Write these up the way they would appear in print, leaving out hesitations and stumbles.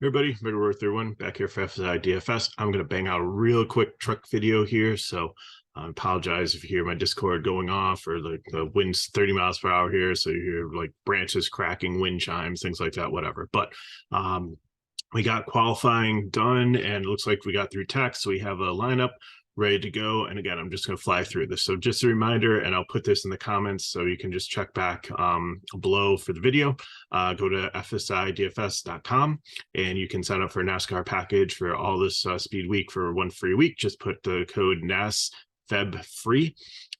Everybody, Middle Earth 31 back here for FSI DFS. I'm going to bang out a real quick truck video here. So I apologize if you hear my Discord going off or the wind's 30 miles per hour here. So you hear like branches cracking, wind chimes, things like that, whatever. But we got qualifying done and it looks like we got through tech. So we have a lineup ready to go. And again, I'm just going to fly through this. So just a reminder, and I'll put this in the comments so you can just check back below for the video. Go to fsidfs.com and you can sign up for a NASCAR package for all this speed week for 1 free week. Just put the code NASFEB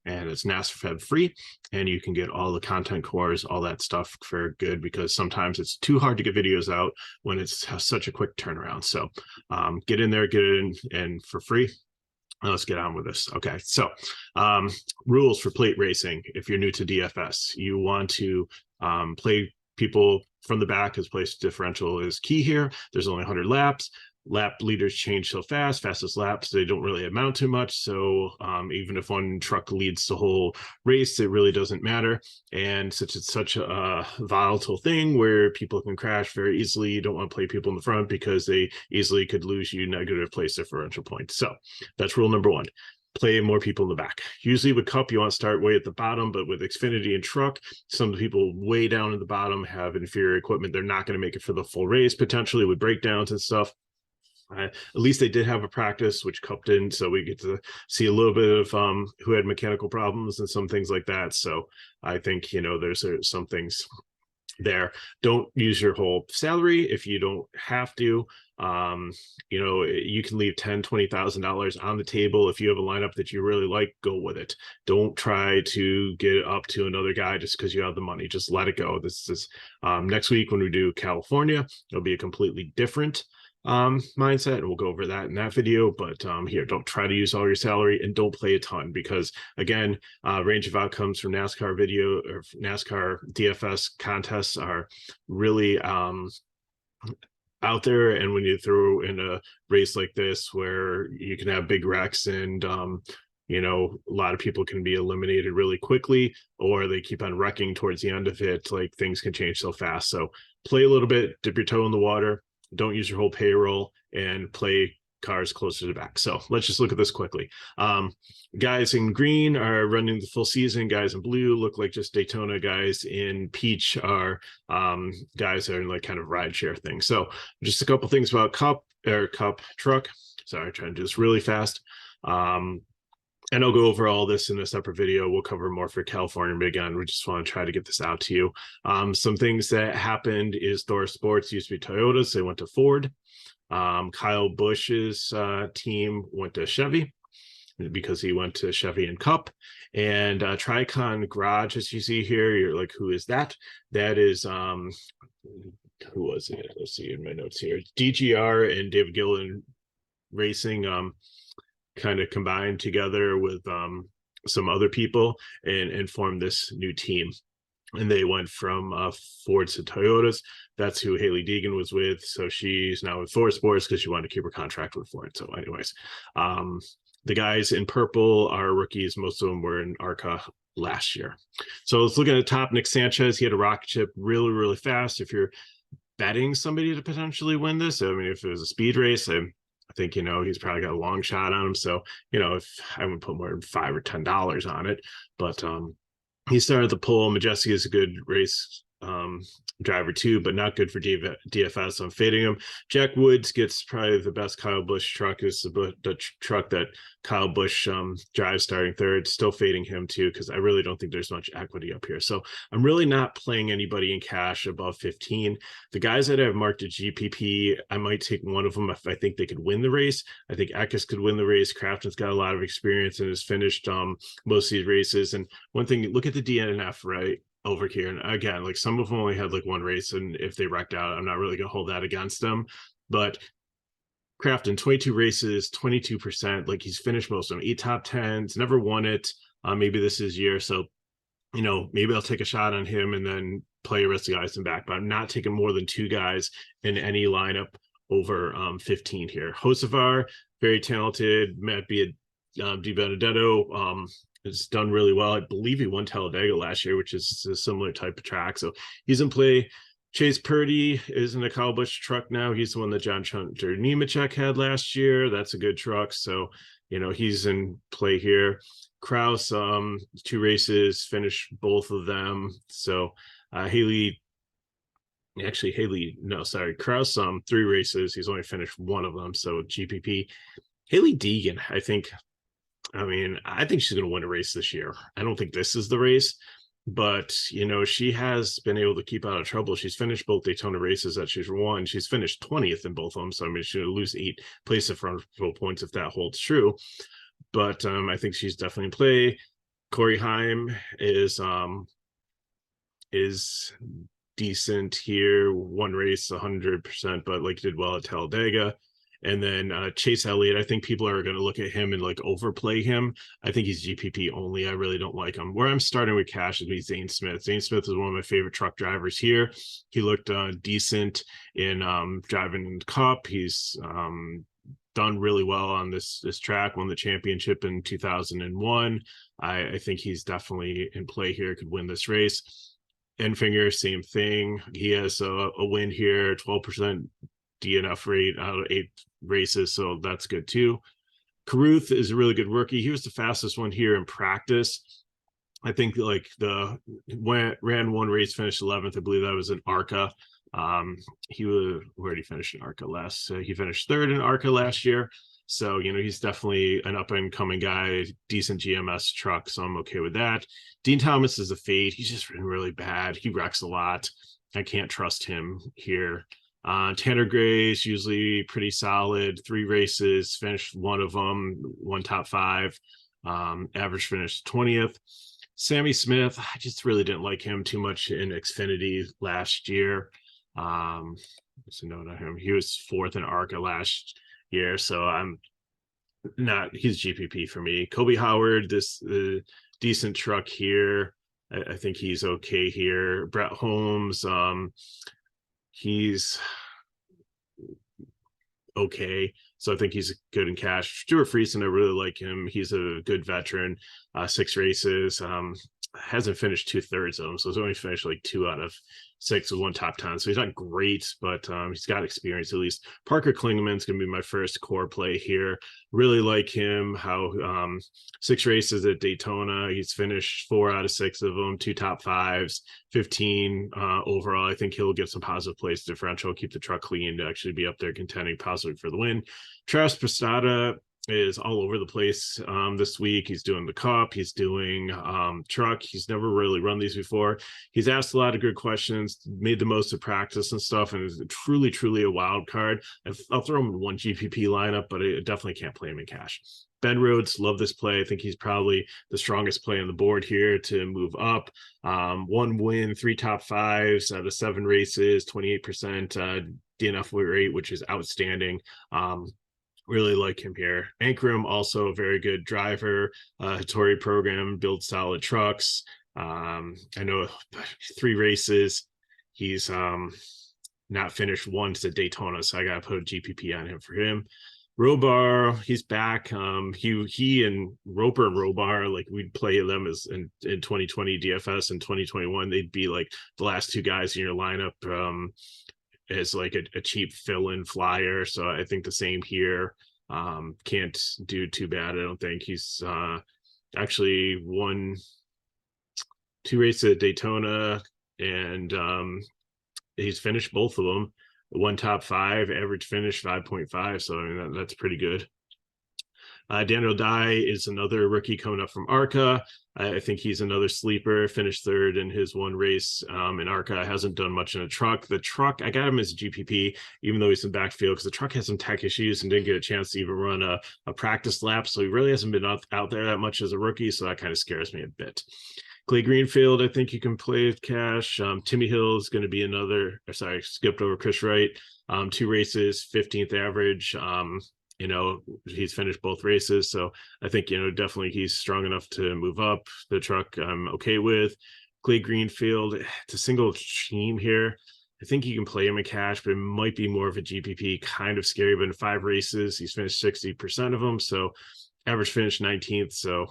and it's NASFEB free, and you can get all the content cores, all that stuff for good, because sometimes it's too hard to get videos out when it's such a quick turnaround. So get in there, get it in, and for free. Let's get on with this. Okay, so rules for plate racing. If you're new to DFS, you want to play people from the back, as place differential is key here. There's only 100 laps. Lap leaders change so fast. Fastest laps, they don't really amount to much. So even if one truck leads the whole race, it really doesn't matter. And since it's such a volatile thing where people can crash very easily, you don't want to play people in the front because they easily could lose you negative place differential points. So that's rule number 1. Play more people in the back. Usually with Cup, you want to start way at the bottom, but with Xfinity and Truck, some people way down in the bottom have inferior equipment. They're not going to make it for the full race, potentially with breakdowns and stuff. At least they did have a practice, which Cup didn't, so we get to see a little bit of who had mechanical problems and some things like that. So I think, there's some things there. Don't use your whole salary if you don't have to. You can leave $10,000-$20,000 on the table. If you have a lineup that you really like, go with it. Don't try to get it up to another guy just because you have the money. Just let it go. This is next week when we do California, it'll be a completely different mindset, and we'll go over that in that video. But here, don't try to use all your salary, and don't play a ton, because again, range of outcomes from NASCAR video or NASCAR DFS contests are really out there. And when you throw in a race like this where you can have big wrecks and a lot of people can be eliminated really quickly, or they keep on wrecking towards the end of it, like things can change so fast. So play a little bit, dip your toe in the water. Don't use your whole payroll, and play cars closer to the back. So let's just look at this quickly. Guys in green are running the full season. Guys in blue look like just Daytona. Guys in peach are guys that are in like kind of rideshare thing. So just a couple things about Cup Truck. Sorry, trying to do this really fast. And I'll go over all this in a separate video. We'll cover more for California, but again, we just want to try to get this out to you. Some things that happened is Thor Sports used to be Toyotas. They went to Ford. Kyle Busch's team went to Chevy because he went to Chevy and Cup. And Tricon Garage, as you see here, you're like, who is that? That is, who was it? Let's see in my notes here. DGR and David Gillen Racing kind of combined together with some other people and formed this new team. And they went from Fords to Toyotas. That's who Haley Deegan was with. So she's now with Thor Sports because she wanted to keep her contract with Ford. So anyways, the guys in purple are rookies. Most of them were in ARCA last year. So let's look at the top. Nick Sanchez, he had a rocket ship really, really fast. If you're betting somebody to potentially win this, I mean, if it was a speed race, I think, he's probably got a long shot on him. So, if I would put more than $5 or $10 on it, but he started the pole. Majeski is a good race driver too, but not good for DFS. I'm fading him. Jack Woods gets probably the best Kyle Busch truck. Is the truck that Kyle Busch drives starting third. Still fading him too, because I really don't think there's much equity up here. So I'm really not playing anybody in cash above 15. The guys that I've marked at GPP, I might take one of them if I think they could win the race. I think Eckes could win the race. Crafton's got a lot of experience and has finished most of these races. And one thing, look at the DNF right over here, and again, like some of them only had like one race, and if they wrecked out, I'm not really gonna hold that against them. But Crafton, 22 races, 22%, like he's finished most of them, 8 top 10s, never won it. Maybe this is year, so maybe I'll take a shot on him and then play the rest of the guys in back, but I'm not taking more than 2 guys in any lineup over 15 here. Hocevar, very talented. Matt Di Benedetto has done really well. I believe he won Talladega last year, which is a similar type of track. So he's in play. Chase Purdy is in the Kyle Busch truck now. He's the one that John Hunter Nemechek had last year. That's a good truck. So, he's in play here. Kraus, 2 races, finished both of them. So Kraus, 3 races. He's only finished one of them. So GPP. Haley Deegan, I think she's going to win a race this year. I don't think this is the race, but she has been able to keep out of trouble. She's finished both Daytona races that she's won. She's finished 20th in both of them. So she's going to lose 8 place differential points if that holds true. But I think she's definitely in play. Corey Heim is decent here. One race 100%, but did well at Talladega. And then Chase Elliott, I think people are going to look at him and overplay him. I think he's GPP only. I really don't like him. Where I'm starting with cash would be Zane Smith. Zane Smith is one of my favorite truck drivers here. He looked decent in driving in the Cup. He's done really well on this track, won the championship in 2001. I think he's definitely in play here, could win this race. Enfinger, same thing. He has a win here, 12% DNF rate out of 8 races, so that's good too. Carruth is a really good rookie. He was the fastest one here in practice. I think ran one race, finished 11th. I believe that was in ARCA. Where did he finish in ARCA last? He finished 3rd in ARCA last year. So, he's definitely an up-and-coming guy, decent GMS truck, so I'm okay with that. Dean Thomas is a fade. He's just been really bad. He wrecks a lot. I can't trust him here. Tanner Gray is usually pretty solid. 3 races, finished one of them, one top 5. Average finished 20th. Sammy Smith, I just really didn't like him too much in Xfinity last year. What's a note on him? He was 4th in ARCA last year, so he's GPP for me. Kobe Howard, this decent truck here. I think he's okay here. Brett Holmes, he's okay, so I think he's good in cash. Stuart Friesen, I really like him. He's a good veteran. 6 races, hasn't finished 2/3 of them, so he's only finished 2 out of 6 with 1 top 10. So he's not great, but he's got experience at least. Parker Klingman's going to be my first core play here. Really like him. How 6 races at Daytona, he's finished 4 out of 6 of them, 2 top 5s, 15 overall. I think he'll get some positive place differential, keep the truck clean to actually be up there contending possibly for the win. Travis Postada is all over the place this week. He's doing the Cup, he's doing truck. He's never really run these before. He's asked a lot of good questions, made the most of practice and stuff, and is truly a wild card. I'll throw him in one GPP lineup, but I definitely can't play him in cash. Ben Rhodes, love this play. I think he's probably the strongest play on the board here to move up. 1 win, 3 top 5s out of 7 races, 28% DNF rate, which is outstanding. Really like him here. Ankrum, also a very good driver. Hattori program, builds solid trucks. I know 3 races. He's not finished once at Daytona, so I got to put a GPP on him for him. Robar, he's back. He and Roper and Robar, we'd play them as in 2020 DFS and 2021. They'd be the last 2 guys in your lineup. As a cheap fill-in flyer, so I think the same here. Can't do too bad. I don't think. He's actually won 2 races at Daytona, and he's finished both of them. 1 top 5, average finish 5.5, so that's pretty good. Daniel Dye is another rookie coming up from ARCA. I think he's another sleeper, finished 3rd in his 1 race in ARCA. Hasn't done much in a truck. The truck, I got him as a GPP, even though he's in backfield, because the truck has some tech issues and didn't get a chance to even run a practice lap. So he really hasn't been out there that much as a rookie. So that kind of scares me a bit. Clay Greenfield, I think you can play with cash. Timmy Hill is going to be another, skipped over Chris Wright. 2 races, 15th average. He's finished both races, so I think definitely he's strong enough to move up. The truck I'm okay with. Clay Greenfield, it's a single team here. I think you can play him in cash, but it might be more of a GPP. Kind of scary, but in 5 races, he's finished 60% of them, so average finish 19th. So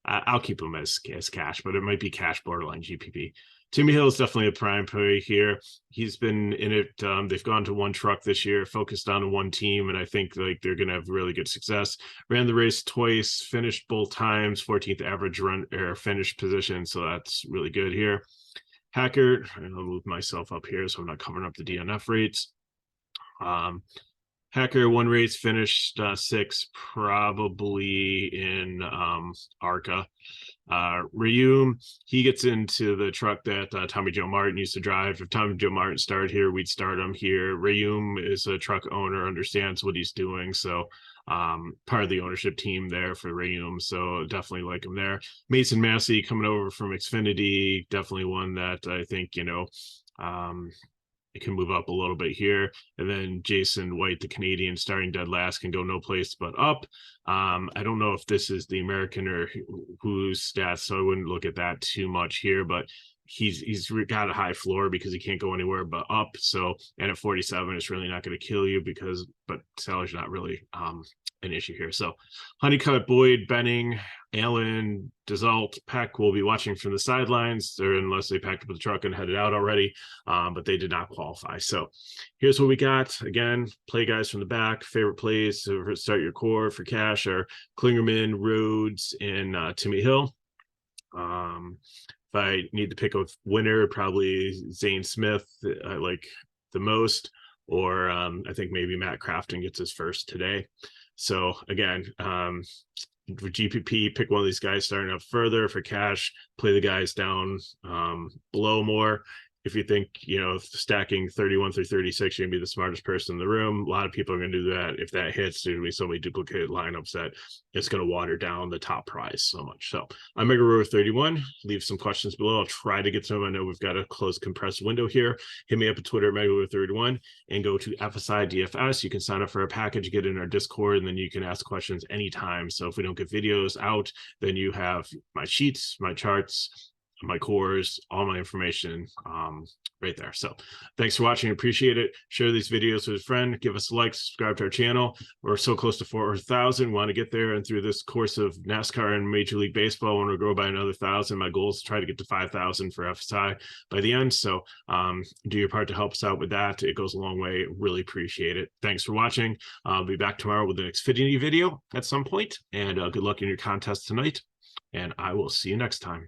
I'll keep him as cash, but it might be cash borderline GPP. Timmy Hill is definitely a prime play here. He's been in it. They've gone to one truck this year, focused on one team, and I think like they're going to have really good success. Ran the race twice, finished both times, 14th average run or finish position, so that's really good here. Hacker, I'll move myself up here so I'm not covering up the DNF rates. Hacker, one race, finished sixth, probably in ARCA. Reum, he gets into the truck that Tommy Joe Martin used to drive. If Tommy Joe Martin started here, we'd start him here. Reum is a truck owner, understands what he's doing, so part of the ownership team there for Reum, so definitely like him there. Mason Massey coming over from Xfinity, definitely one that I think, you know, it can move up a little bit here. And then Jason White, the Canadian, starting dead last, can go no place but up. I don't know if this is the American or whose stats, so I wouldn't look at that too much here, but he's got a high floor because he can't go anywhere but up. So, and at 47, it's really not going to kill you but seller's not really an issue here. So Honeycutt, Boyd, Benning, Allen, Desault, Peck will be watching from the sidelines, or unless they packed up the truck and headed out already, but they did not qualify. So here's what we got. Again, play guys from the back. Favorite plays to start your core for cash are Klingerman, Rhodes, and Timmy Hill. If I need to pick a winner, probably Zane Smith, I like the most, or I think maybe Matt Crafton gets his first today. So again, for GPP, pick one of these guys starting up further. For cash, play the guys down below more. If you think, you know, stacking 31 through 36, you're gonna be the smartest person in the room. A lot of people are gonna do that. If that hits, there's gonna be so many duplicated lineups that it's gonna water down the top prize so much. So I'm Mega Rower 31. Leave some questions below. I'll try to get to them. I know we've got a closed compressed window here. Hit me up at Twitter at Mega Rower 31 and go to FSI DFS. You can sign up for a package, get in our Discord, and then you can ask questions anytime. So if we don't get videos out, then you have my sheets, my charts, my cores, all my information right there. So thanks for watching. Appreciate it. Share these videos with a friend. Give us a like, subscribe to our channel. We're so close to 4,000. We want to get there. And through this course of NASCAR and Major League Baseball, I want to grow by another 1,000. My goal is to try to get to 5,000 for FSI by the end. So do your part to help us out with that. It goes a long way. Really appreciate it. Thanks for watching. I'll be back tomorrow with the Xfinity video at some point. And good luck in your contest tonight. And I will see you next time.